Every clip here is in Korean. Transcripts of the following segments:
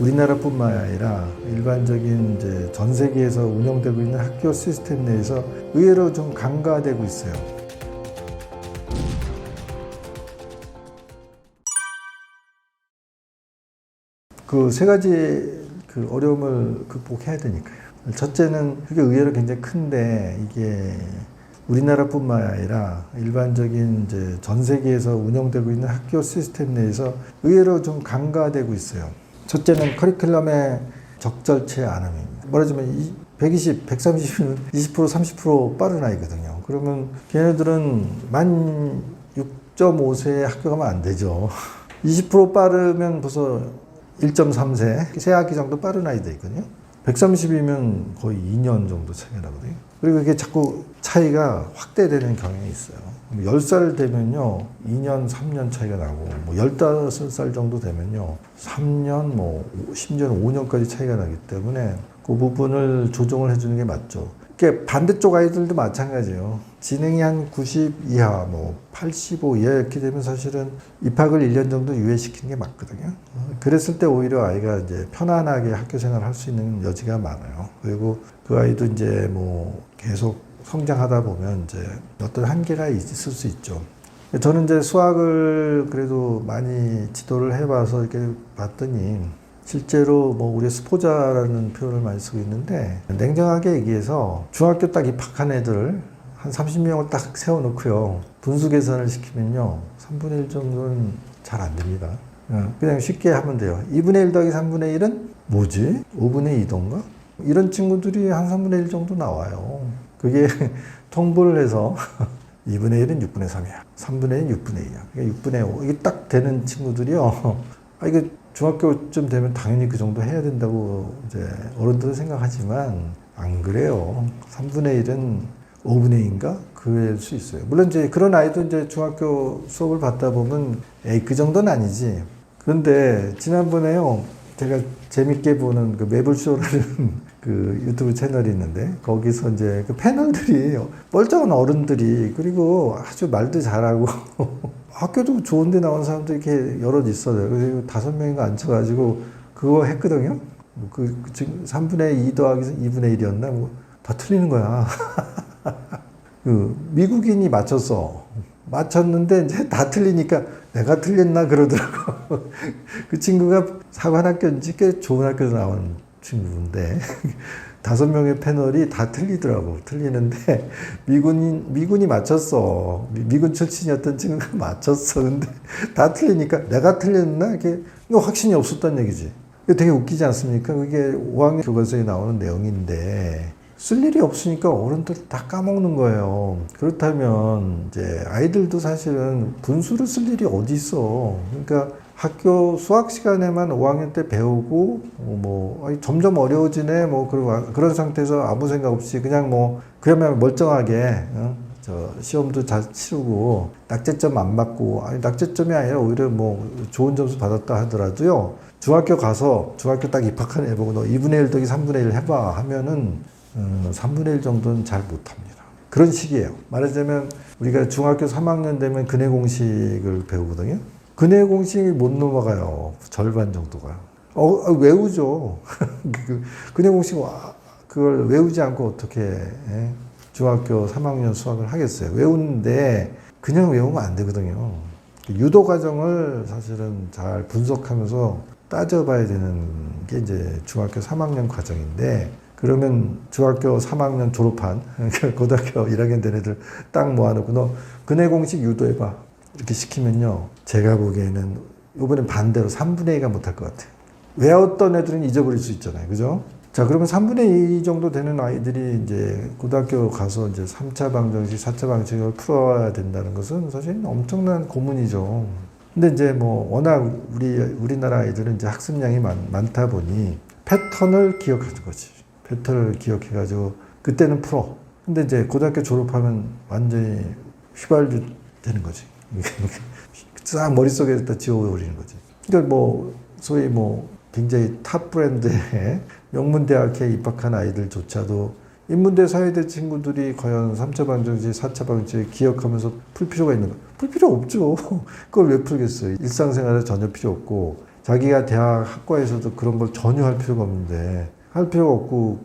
우리나라뿐만 아니라 일반적인 이제 전 세계에서 운영되고 있는 학교 시스템 내에서 의외로 좀 간과되고 있어요. 그 세 가지 어려움을 극복해야 되니까요. 첫째는 그게 의외로 굉장히 큰데 이게 우리나라뿐만 아니라 일반적인 이제 전 세계에서 운영되고 있는 학교 시스템 내에서 의외로 좀 간과되고 있어요. 첫째는 커리큘럼의 적절치 않음입니다. 말하자면 120, 130은 20%, 30% 빠른 아이거든요. 그러면 걔네들은 만 6.5세에 학교 가면 안 되죠. 20% 빠르면 벌써 1.3세, 세 학기 정도 빠른 아이도 있거든요. 130이면 거의 2년 정도 차이가 나거든요. 그리고 이게 자꾸 차이가 확대되는 경향이 있어요. 10살 되면요, 2년, 3년 차이가 나고, 15살 정도 되면요, 3년, 심지어는 5년까지 차이가 나기 때문에 그 부분을 조정을 해주는 게 맞죠. 그러니까 반대쪽 아이들도 마찬가지예요. 지능이 한 90 이하, 85 이하 이렇게 되면 사실은 입학을 1년 정도 유예시키는 게 맞거든요. 그랬을 때 오히려 아이가 이제 편안하게 학교 생활을 할 수 있는 여지가 많아요. 그리고 그 아이도 이제 계속 성장하다 보면 이제 어떤 한계가 있을 수 있죠. 저는 이제 수학을 그래도 많이 지도를 해봐서 이렇게 봤더니 실제로 우리 스포자라는 표현을 많이 쓰고 있는데 냉정하게 얘기해서 중학교 딱 입학한 애들을 한 30명을 딱 세워놓고요. 분수 계산을 시키면요. 3분의 1 정도는 잘 안 됩니다. 그냥 쉽게 하면 돼요. 2분의 1 더하기 3분의 1은 뭐지? 5분의 2던가? 이런 친구들이 한 3분의 1 정도 나와요. 그게 통분을 해서 2분의 1은 6분의 3이야. 3분의 1은 6분의 2야. 그러니까 6분의 5. 이게 딱 되는 친구들이요. 이게 중학교쯤 되면 당연히 그 정도 해야 된다고 이제 어른들은 생각하지만 안 그래요. 3분의 1은 5분의 2인가? 그럴 수 있어요. 물론 이제 그런 아이도 이제 중학교 수업을 받다 보면 그 정도는 아니지. 그런데 지난번에요. 제가 재밌게 보는 그 매블쇼라는 그 유튜브 채널이 있는데 거기서 이제 그 패널들이 멀쩡한 어른들이 그리고 아주 말도 잘하고 학교도 좋은데 나온 사람도 이렇게 여럿 있어요. 그래서 5명인가 앉혀가지고 그거 했거든요. 지금 3분의 2 더하기 2분의 1이었나? 다 틀리는 거야. 미국인이 맞췄는데 이제 다 틀리니까 내가 틀렸나 그러더라고. 그 친구가 사관학교인지 꽤 좋은 학교에서 나온 친구인데 5명의 패널이 다 틀리더라고. 틀리는데 미군이 맞췄어. 미군 출신이었던 친구가 맞췄어. 근데 다 틀리니까 내가 틀렸나? 이게 확신이 없었단 얘기지. 되게 웃기지 않습니까? 그게 5학년 교과서에 나오는 내용인데 쓸 일이 없으니까 어른들 다 까먹는 거예요. 그렇다면 이제 아이들도 사실은 분수를 쓸 일이 어디 있어. 그러니까 학교 수학 시간에만 5학년 때 배우고 점점 어려워지네 그런 상태에서 아무 생각 없이 그냥 그야말로 멀쩡하게 시험도 잘 치르고 낙제점 안 맞고 낙제점이 아니라 오히려 좋은 점수 받았다 하더라도요. 중학교 가서 중학교 딱 입학한 애 보고 너 2분의 1 더하기 3분의 1 해봐 하면은 3분의 1 정도는 잘 못합니다. 그런 식이에요. 말하자면 우리가 중학교 3학년 되면 근해 공식을 배우거든요. 근해 공식이 못 넘어가요. 절반 정도가. 외우죠. 근해 공식 그걸 외우지 않고 어떻게 중학교 3학년 수학을 하겠어요. 외우는데 그냥 외우면 안 되거든요. 유도 과정을 사실은 잘 분석하면서 따져봐야 되는 게 이제 중학교 3학년 과정인데 그러면 중학교 3학년 졸업한 고등학교 1학년 된 애들 딱 모아놓고 너 근해 공식 유도해봐 이렇게 시키면요 제가 보기에는 이번엔 반대로 3분의 2가 못할 것 같아요. 외웠던 애들은 잊어버릴 수 있잖아요. 그죠? 자, 그러면 3분의 2 정도 되는 아이들이 이제 고등학교 가서 이제 3차 방정식, 4차 방정식을 풀어야 된다는 것은 사실 엄청난 고문이죠. 근데 이제 워낙 우리나라 아이들은 이제 학습량이 많다 보니 패턴을 기억하는 거지. 패턴을 기억해가지고 그때는 풀어. 근데 이제 고등학교 졸업하면 완전히 휘발유 되는 거지. 싹 머릿속에다 지워버리는 거지. 그러니까 소위 굉장히 탑 브랜드의 명문대학에 입학한 아이들조차도 인문대 사회대 친구들이 과연 3차 방정식, 4차 방정식 기억하면서 풀 필요가 있는가? 풀 필요 없죠. 그걸 왜 풀겠어요? 일상생활에 전혀 필요 없고 자기가 대학 학과에서도 그런 걸 전혀 할 필요가 없는데 할 필요가 없고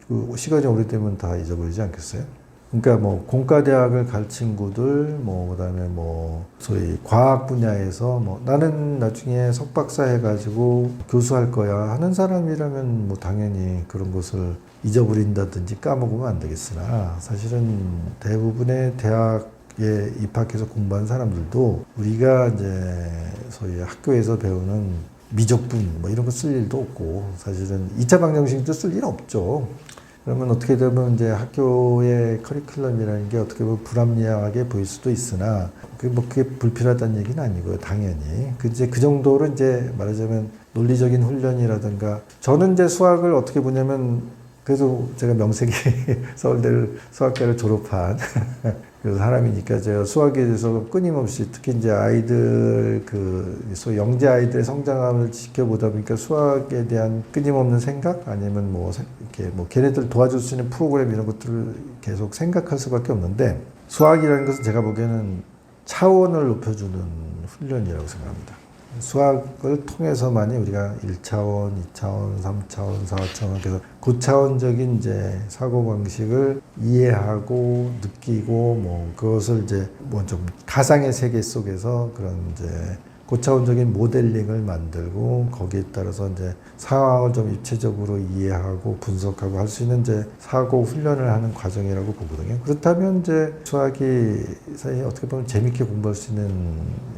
그 시간이 오래되면 다 잊어버리지 않겠어요? 그러니까 뭐 공과대학을 갈 친구들 뭐 그다음에 뭐 소위 과학 분야에서 뭐 나는 나중에 석박사 해가지고 교수할 거야 하는 사람이라면 뭐 당연히 그런 것을 잊어버린다든지 까먹으면 안 되겠으나 사실은 대부분의 대학에 입학해서 공부한 사람들도 우리가 이제 소위 학교에서 배우는 미적분 뭐 이런 거 쓸 일도 없고 사실은 2차 방정식도 쓸 일 없죠. 그러면 어떻게 되면 이제 학교의 커리큘럼이라는 게 어떻게 보면 불합리하게 보일 수도 있으나 그게 불필요하다는 얘기는 아니고요, 당연히. 이제 그 정도로 이제 말하자면 논리적인 훈련이라든가 저는 이제 수학을 어떻게 보냐면 그래도 제가 명색이 서울대를 수학과를 졸업한 그 사람이니까 제가 수학에 대해서 끊임없이 특히 이제 아이들 소위 영재 아이들의 성장함을 지켜보다 보니까 수학에 대한 끊임없는 생각 아니면 뭐 이렇게 뭐 걔네들 도와줄 수 있는 프로그램 이런 것들을 계속 생각할 수밖에 없는데 수학이라는 것은 제가 보기에는 차원을 높여주는 훈련이라고 생각합니다. 수학을 통해서만이 우리가 1차원, 2차원, 3차원, 4차원 그래서 고차원적인 이제 사고방식을 이해하고 느끼고 뭐 그것을 이제 뭐 좀 가상의 세계 속에서 그런 이제 고차원적인 모델링을 만들고 거기에 따라서 이제 상황을 좀 입체적으로 이해하고 분석하고 할 수 있는 이제 사고 훈련을 하는 과정이라고 보거든요. 그렇다면 이제 수학이 사실 어떻게 보면 재밌게 공부할 수 있는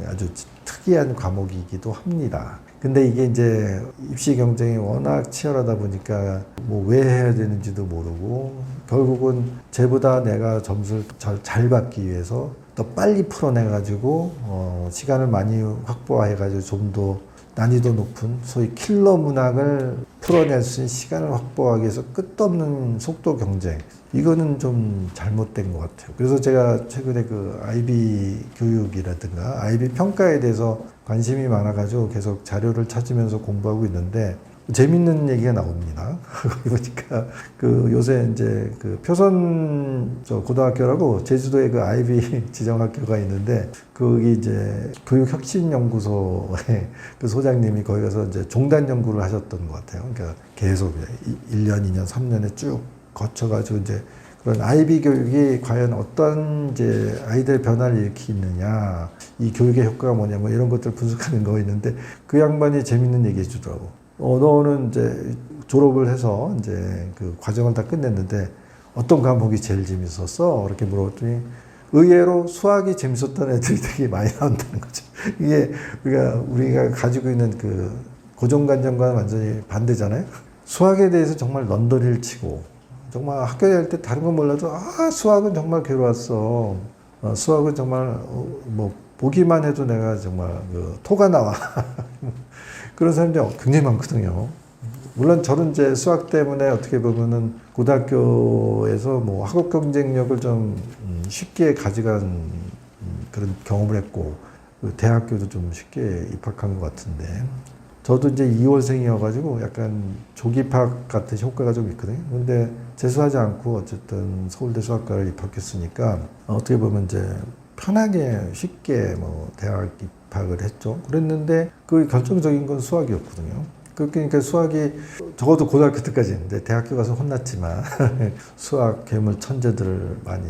아주 특이한 과목이기도 합니다. 근데 이게 이제 입시 경쟁이 워낙 치열하다 보니까 뭐 왜 해야 되는지도 모르고 결국은 쟤보다 내가 점수를 잘 받기 위해서 더 빨리 풀어내가지고 시간을 많이 확보해가지고 좀 더 난이도 높은 소위 킬러 문항을 풀어낼 수 있는 시간을 확보하기 위해서 끝없는 속도 경쟁 이거는 좀 잘못된 것 같아요. 그래서 제가 최근에 그 IB 교육이라든가 IB 평가에 대해서 관심이 많아가지고 계속 자료를 찾으면서 공부하고 있는데 재밌는 얘기가 나옵니다. 거기 보니까 그 요새 이제 그 표선 고등학교라고 제주도에 그 IB 지정학교가 있는데 거기 이제 교육혁신연구소의 그 소장님이 거기 가서 이제 종단 연구를 하셨던 것 같아요. 그러니까 계속 1년, 2년, 3년에 쭉 거쳐가지고 이제 그런 IB 교육이 과연 어떤 이제 아이들의 변화를 일으키느냐, 이 교육의 효과가 뭐냐, 뭐 이런 것들 분석하는 거 있는데 그 양반이 재밌는 얘기 해주더라고. 너는 이제 졸업을 해서 이제 그 과정을 다 끝냈는데 어떤 과목이 제일 재밌었어? 이렇게 물어봤더니 의외로 수학이 재밌었던 애들이 되게 많이 나온다는 거죠. 이게 우리가 가지고 있는 그 고정관념과는 완전히 반대잖아요. 수학에 대해서 정말 넌더리를 치고 정말 학교 다닐 때 다른 건 몰라도 수학은 정말 괴로웠어. 수학은 정말 뭐 보기만 해도 내가 정말 그 토가 나와. 그런 사람들이 굉장히 많거든요. 물론 저는 이제 수학 때문에 어떻게 보면은 고등학교에서 뭐 학업 경쟁력을 좀 쉽게 가져간 그런 경험을 했고 대학교도 좀 쉽게 입학한 것 같은데 저도 이제 2월생이어가지고 약간 조기입학 같은 효과가 좀 있거든요. 근데 재수하지 않고 어쨌든 서울대 수학과를 입학했으니까 어떻게 보면 이제 편하게 쉽게 뭐 대학 입학을 했죠. 그랬는데 그 결정적인 건 수학이었거든요. 그러니까 수학이 적어도 고등학교 때까지 했는데 대학교 가서 혼났지만 수학 괴물 천재들을 많이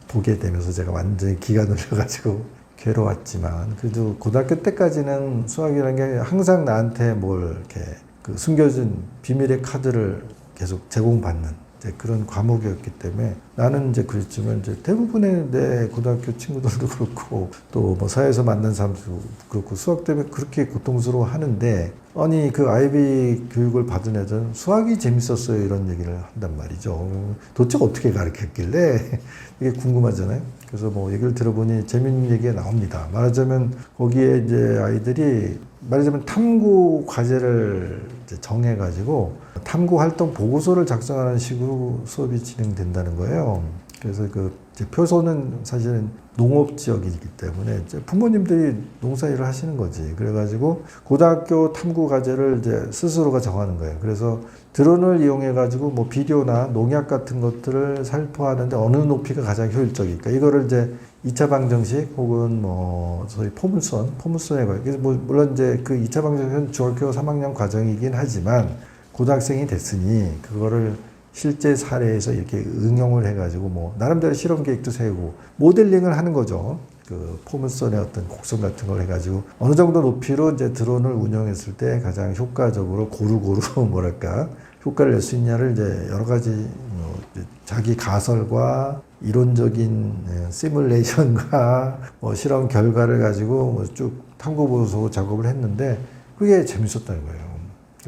보게 되면서 제가 완전히 기가 눌려가지고 괴로웠지만 그래도 고등학교 때까지는 수학이라는 게 항상 나한테 뭘 이렇게 그 숨겨진 비밀의 카드를 계속 제공받는 이제 그런 과목이었기 때문에 나는 이제 그랬지만 이제 대부분의 내 고등학교 친구들도 그렇고 또 뭐 사회에서 만난 사람들도 그렇고 수학 때문에 그렇게 고통스러워 하는데 아니 그 아이비 교육을 받은 애들은 수학이 재밌었어요 이런 얘기를 한단 말이죠. 도대체 어떻게 가르쳤길래 이게 궁금하잖아요. 그래서 뭐 얘기를 들어보니 재밌는 얘기가 나옵니다. 말하자면 거기에 이제 아이들이 말하자면 탐구 과제를 이제 정해가지고 탐구 활동 보고서를 작성하는 식으로 수업이 진행된다는 거예요. 그래서 그 이제 표소는 사실은 농업 지역이기 때문에 이제 부모님들이 농사일을 하시는 거지. 그래가지고 고등학교 탐구 과제를 이제 스스로가 정하는 거예요. 그래서 드론을 이용해가지고 뭐 비료나 농약 같은 것들을 살포하는데 어느 높이가 가장 효율적일까? 이거를 이제 2차 방정식 혹은 뭐 소위 포물선에 관해 그래서 물론 이제 그 2차 방정식은 중학교 3학년 과정이긴 하지만 고등학생이 됐으니 그거를 실제 사례에서 이렇게 응용을 해가지고 뭐 나름대로 실험 계획도 세우고 모델링을 하는 거죠. 그 포물선의 어떤 곡선 같은 걸 해가지고 어느 정도 높이로 이제 드론을 운영했을 때 가장 효과적으로 고루고루 뭐랄까 효과를 낼 수 있냐를 이제 여러 가지 자기 가설과 이론적인 시뮬레이션과 뭐 실험 결과를 가지고 뭐 쭉 탐구 보소 작업을 했는데 그게 재밌었다는 거예요.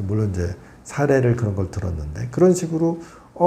물론 이제 사례를 그런 걸 들었는데 그런 식으로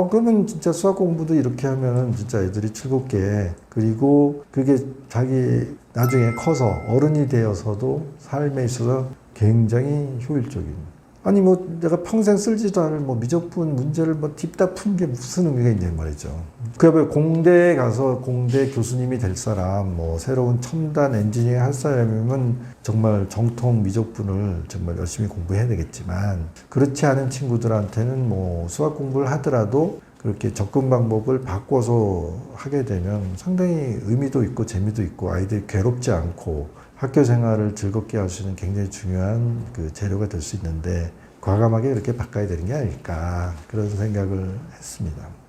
그러면 진짜 수학 공부도 이렇게 하면은 진짜 애들이 즐겁게 그리고 그게 자기 나중에 커서 어른이 되어서도 삶에 있어서 굉장히 효율적인 아니 뭐 내가 평생 쓸지도 않을 뭐 미적분 문제를 뭐 딥다 푼 게 무슨 의미가 있냐 말이죠. 그러면 공대에 가서 공대 교수님이 될 사람 뭐 새로운 첨단 엔지니어링 할 사람이면 정말 정통 미적분을 정말 열심히 공부해야 되겠지만 그렇지 않은 친구들한테는 뭐 수학 공부를 하더라도 그렇게 접근 방법을 바꿔서 하게 되면 상당히 의미도 있고 재미도 있고 아이들이 괴롭지 않고 학교 생활을 즐겁게 할 수 있는 굉장히 중요한 그 재료가 될 수 있는데 과감하게 이렇게 바꿔야 되는 게 아닐까 그런 생각을 했습니다.